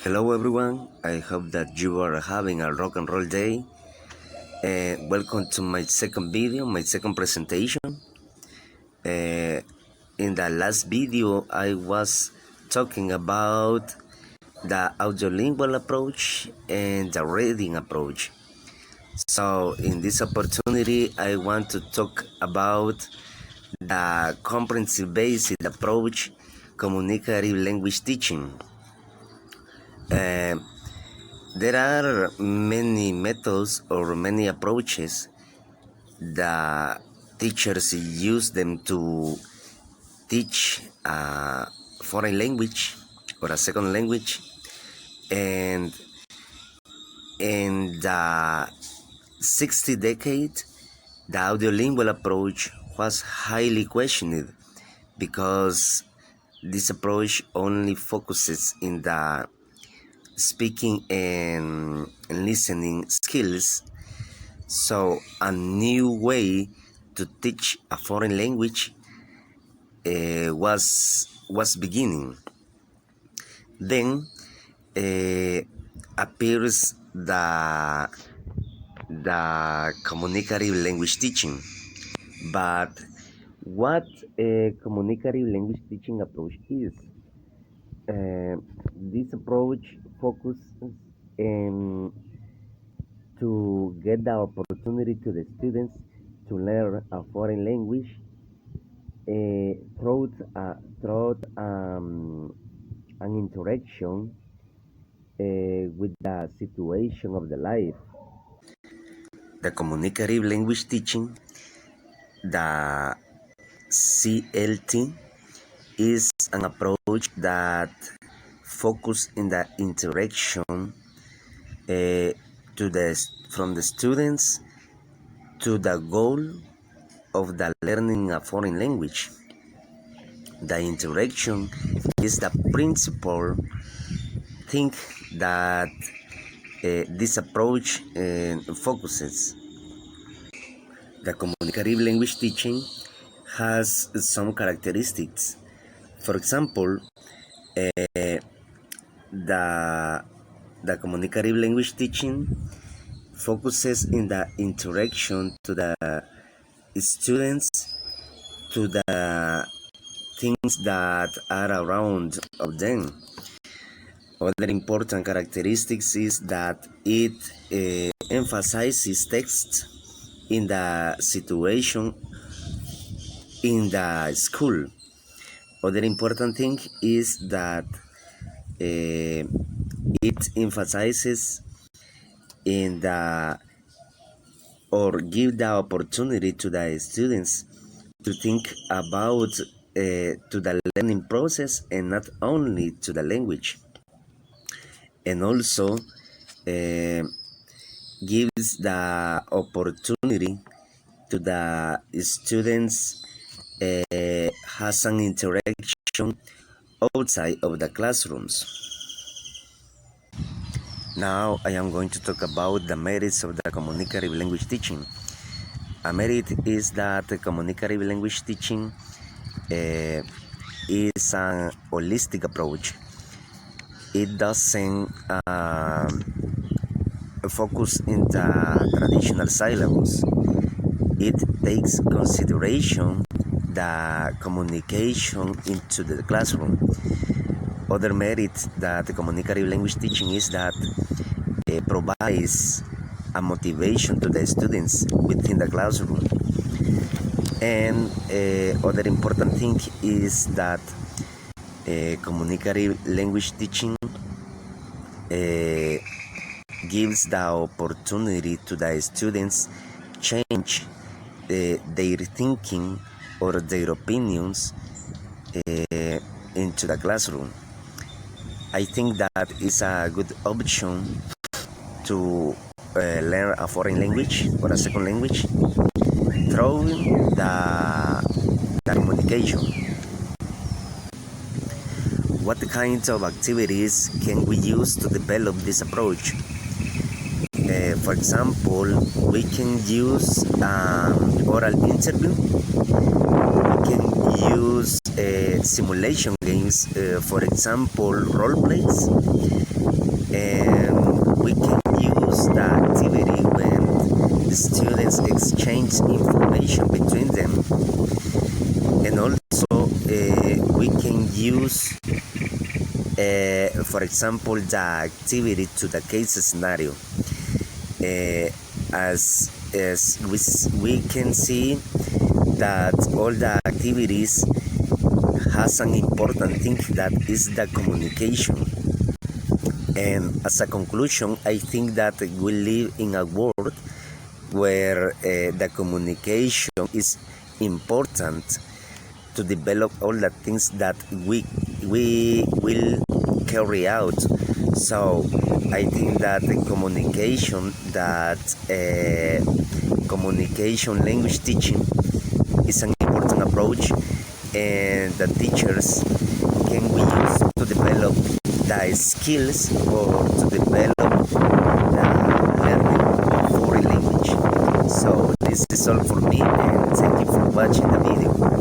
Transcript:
Hello everyone, I hope that you are having a rock and roll day. Welcome to my second video, my second presentation. In the last video, I was talking about the audiolingual approach and the reading approach. So in this opportunity, I want to talk about the comprehensive-based approach, communicative language teaching. There are many methods or many approaches that teachers use them to teach a foreign language or a second language, and in the 60 decade, the audiolingual approach was highly questioned because this approach only focuses in the speaking and listening skills. So a new way to teach a foreign language was beginning. Then appears the communicative language teaching. But what a communicative language teaching approach is? This approach focuses in to get the opportunity to the students to learn a foreign language through an interaction with the situation of the life. The communicative language teaching, the CLT, is an approach that focuses in the interaction from the students to the goal of the learning a foreign language. The interaction is the principal thing that this approach focuses. The communicative language teaching has some characteristics. For example, the communicative language teaching focuses in the interaction to the students to the things that are around of them. Other important characteristics is that it emphasizes text in the situation in the school. Other important thing is that it emphasizes in the or give the opportunity to the students to think about to the learning process and not only to the language, and also gives the opportunity to the students has an interaction outside of the classrooms. Now I am going to talk about the merits of the communicative language teaching. A merit is that the communicative language teaching is an holistic approach. It doesn't focus in the traditional syllabus. It takes consideration the communication into the classroom. Other merit that the communicative language teaching is that it provides a motivation to the students within the classroom. And other important thing is that communicative language teaching gives the opportunity to the students change their thinking or their opinions into the classroom. I think that is a good option to learn a foreign language or a second language through the communication. What kinds of activities can we use to develop this approach? For example, we can use oral interview. We can use simulation games, for example, role plays. And we can use the activity when the students exchange information between them. And also, we can use, for example, the activity to the case scenario. As we can see that all the activities has an important thing that is the communication. And as a conclusion, I think that we live in a world where the communication is important to develop all the things that we will carry out. So I think that the communication language teaching is an important approach, and the teachers can be used to develop the skills or to develop the learning of foreign language. So this is all for me, and thank you for watching the video.